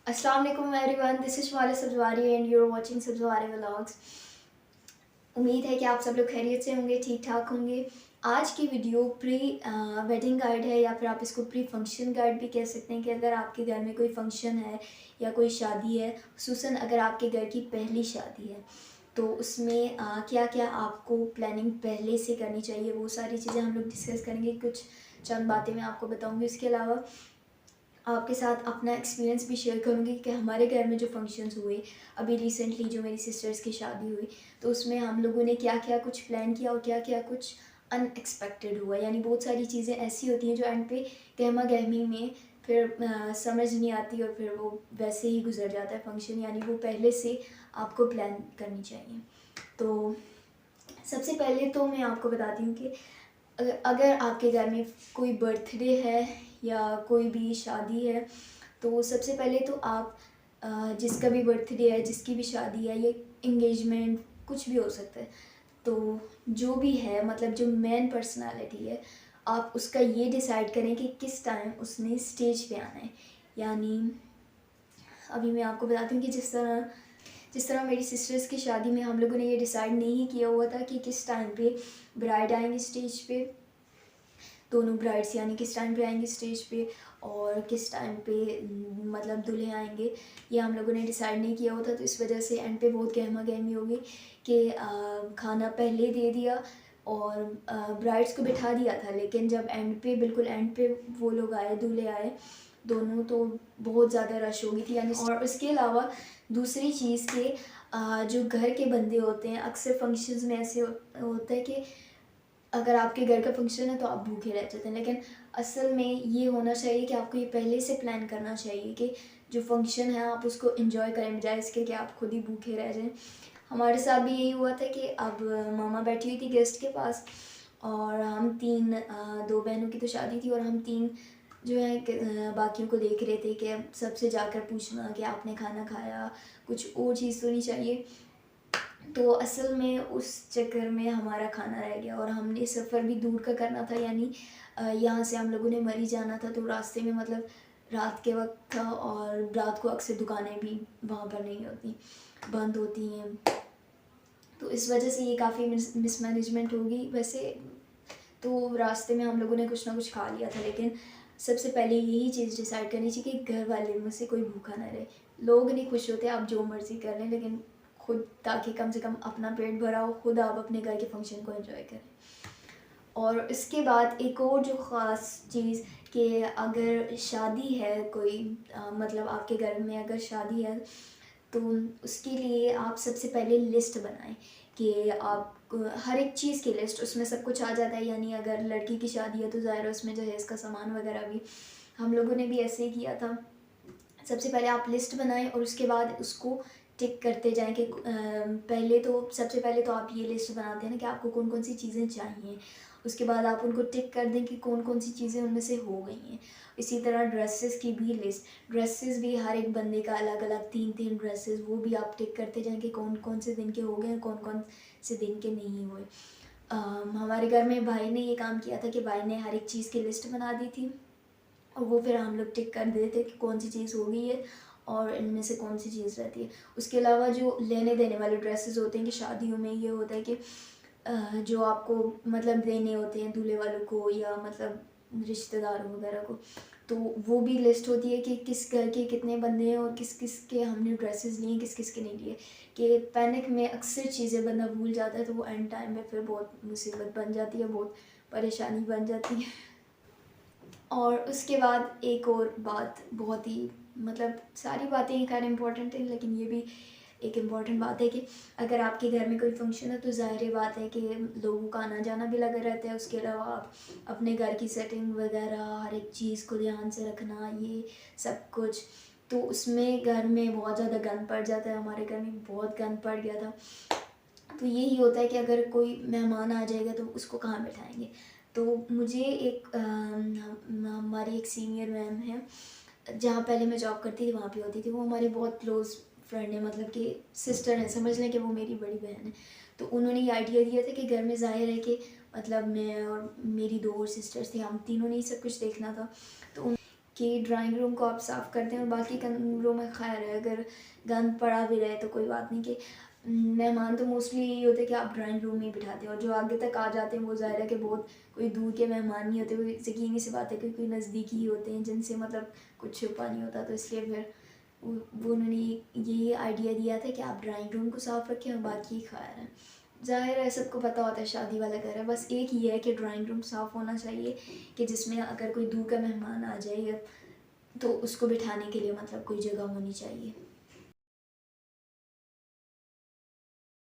अस्सलाम वालेकुम everyone, this is Shumara Sabzwari and you are watching Sabzwari vlogs. उम्मीद है कि आप सब लोग खैरियत से होंगे, ठीक ठाक होंगे। आज की वीडियो प्री वेडिंग गाइड है या फिर आप इसको प्री फंक्शन गाइड भी कह सकते हैं कि अगर आपके घर में कोई फंक्शन है या कोई शादी है, खुसूसन अगर आपके घर की पहली शादी है तो उसमें क्या क्या आपको प्लानिंग पहले से करनी चाहिए, वो सारी चीज़ें हम लोग डिस्कस करेंगे। कुछ चंद बातें मैं आपको बताऊंगी। इसके अलावा आपके साथ अपना एक्सपीरियंस भी शेयर करूँगी कि हमारे घर में जो फंक्शंस हुए अभी रिसेंटली, जो मेरी सिस्टर्स की शादी हुई, तो उसमें हम लोगों ने क्या क्या कुछ प्लान किया और क्या क्या कुछ अनएक्सपेक्टेड हुआ। यानी बहुत सारी चीज़ें ऐसी होती हैं जो एंड पे गहमा गहमी में फिर समझ नहीं आती और फिर वो वैसे ही गुजर जाता है फंक्शन। यानी वो पहले से आपको प्लान करनी चाहिए। तो सबसे पहले तो मैं आपको बताती हूँ कि अगर आपके घर में कोई बर्थडे है या कोई भी शादी है, तो सबसे पहले तो आप जिसका भी बर्थडे है, जिसकी भी शादी है, ये इंगेजमेंट कुछ भी हो सकता है, तो जो भी है मतलब जो मेन पर्सनालिटी है, आप उसका ये डिसाइड करें कि किस टाइम उसने स्टेज पे आना है। यानी अभी मैं आपको बताती हूँ कि जिस तरह मेरी सिस्टर्स की शादी में हम लोगों ने ये डिसाइड नहीं किया हुआ था कि किस टाइम पे ब्राइड आएंगी स्टेज पे, दोनों ब्राइड्स यानी किस टाइम पे आएंगी स्टेज पे और किस टाइम पे मतलब दूल्हे आएंगे, ये हम लोगों ने डिसाइड नहीं किया हुआ था। तो इस वजह से एंड पे बहुत गहमा गहमी हो गई कि खाना पहले दे दिया और ब्राइड्स को बिठा दिया था, लेकिन जब एंड पे बिल्कुल एंड पे वो लोग आए, दूल्हे आए दोनों, तो बहुत ज़्यादा रश हो गई थी। यानी और उसके अलावा दूसरी चीज़ के जो घर के बंदे होते हैं, अक्सर फंक्शंस में ऐसे होता है कि अगर आपके घर का फंक्शन है तो आप भूखे रह जाते हैं, लेकिन असल में ये होना चाहिए कि आपको ये पहले से प्लान करना चाहिए कि जो फंक्शन है आप उसको एंजॉय करें, बजाय इसके कि आप खुद ही भूखे रह जाएं। हमारे साथ भी यही हुआ था कि अब मामा बैठी हुई थी गेस्ट के पास और हम तीन, दो बहनों की तो शादी थी और हम तीन जो है बाकियों को देख रहे थे कि सबसे जाकर पूछना कि आपने खाना खाया, कुछ और चीज़ तो नहीं चाहिए। तो असल में उस चक्कर में हमारा खाना रह गया और हमने सफ़र भी दूर का करना था। यानी यहाँ से हम लोगों ने मरी जाना था, तो रास्ते में मतलब रात के वक्त था और रात को अक्सर दुकानें भी वहाँ पर नहीं होती, बंद होती हैं, तो इस वजह से ये काफ़ी मिसमैनेजमेंट होगी। वैसे तो रास्ते में हम लोगों ने कुछ ना कुछ खा लिया था, लेकिन सबसे पहले यही चीज़ डिसाइड करनी चाहिए कि घर वाले में से कोई भूखा ना रहे। लोग नहीं खुश होते, आप जो मर्ज़ी कर लें, लेकिन खुद, ताकि कम से कम अपना पेट भरा हो, खुद आप अपने घर के फंक्शन को एंजॉय करें। और इसके बाद एक और जो ख़ास चीज़ कि अगर शादी है कोई, मतलब आपके घर में अगर शादी है तो उसके लिए आप सबसे पहले लिस्ट बनाएं कि आप हर एक चीज़ की लिस्ट, उसमें सब कुछ आ जाता है। यानी अगर लड़की की शादी है तो ज़ाहिर है उसमें जहेज़ का सामान वगैरह भी, हम लोगों ने भी ऐसे ही किया था। सबसे पहले आप लिस्ट बनाएं और उसके बाद उसको टिक करते जाएं कि पहले तो सबसे पहले तो आप ये लिस्ट बनाते हैं ना कि आपको कौन कौन सी चीज़ें चाहिए, उसके बाद आप उनको टिक कर दें कि कौन कौन सी चीज़ें उनमें से हो गई हैं। इसी तरह ड्रेसेस की भी लिस्ट, ड्रेसेस भी हर एक बंदे का अलग अलग, तीन तीन ड्रेसेस, वो भी आप टिक करते जाएं कि कौन कौन से दिन के हो गए हैं, कौन कौन से दिन के नहीं हुए। हमारे घर में भाई ने ये काम किया था कि भाई ने हर एक चीज़ की लिस्ट बना दी थी और वो फिर हम लोग टिक कर देते कि कौन सी चीज़ हो गई है और इनमें से कौन सी चीज़ रहती है। उसके अलावा जो लेने देने वाले ड्रेसेस होते हैं कि शादियों में ये होता है कि जो आपको मतलब देने होते हैं दूल्हे वालों को या मतलब रिश्तेदारों वगैरह को, तो वो भी लिस्ट होती है कि किस घर के कितने बंदे हैं और किस किस के हमने ड्रेसेस लिए, किस किस के नहीं लिए। कि पैनिक में अक्सर चीज़ें बंदा भूल जाता है, तो वो एंड टाइम में फिर बहुत मुसीबत बन जाती है, बहुत परेशानी बन जाती है। और उसके बाद एक और बात, बहुत ही मतलब सारी बातें खैर इम्पोर्टेंट हैं, लेकिन ये भी एक इम्पॉर्टेंट बात है कि अगर आपके घर में कोई फंक्शन है तो ज़ाहिर बात है कि लोगों का आना जाना भी लगा रहता है। उसके अलावा आप अपने घर की सेटिंग वगैरह हर एक चीज़ को ध्यान से रखना, ये सब कुछ, तो उसमें घर में बहुत ज़्यादा गंद पड़ जाता है। हमारे घर में बहुत गंद पड़ गया था। तो यही होता है कि अगर कोई मेहमान आ जाएगा तो उसको कहाँ बैठाएंगे। तो मुझे एक हमारी एक सीनियर मैम है, जहाँ पहले मैं जॉब करती थी वहाँ पे होती थी, वो हमारी बहुत क्लोज़ फ्रेंड है, मतलब कि सिस्टर है, समझ लें कि वो मेरी बड़ी बहन है। तो उन्होंने ये आइडिया दिया था कि घर में ज़ाहिर है कि मतलब मैं और मेरी दो और सिस्टर्स थी, हम तीनों ने ही सब कुछ देखना था। तो कि ड्राइंग रूम को आप साफ़ करते हैं और बाकी कमरों में खैर है, अगर गंद पड़ा भी रहे तो कोई बात नहीं। कि मेहमान तो मोस्टली यही होते हैं कि आप ड्राइंग रूम में ही बिठाते हैं, और जो आगे तक आ जाते हैं वो ज़ाहिर है कि बहुत कोई दूर के मेहमान नहीं होते, वो यकीनी सी बात है कि कोई नज़दीकी ही होते हैं जिनसे मतलब कुछ छुपा नहीं होता। तो इसलिए फिर वो उन्होंने यही आइडिया दिया था कि आप ड्राइंग रूम को साफ़ रखें और बाकी खैर है। ज़ाहिर है सबको पता होता है शादी वाला घर है, बस एक ही है कि ड्राइंग रूम साफ़ होना चाहिए, कि जिसमें अगर कोई दूर का मेहमान आ जाए तो उसको बिठाने के लिए मतलब कोई जगह होनी चाहिए।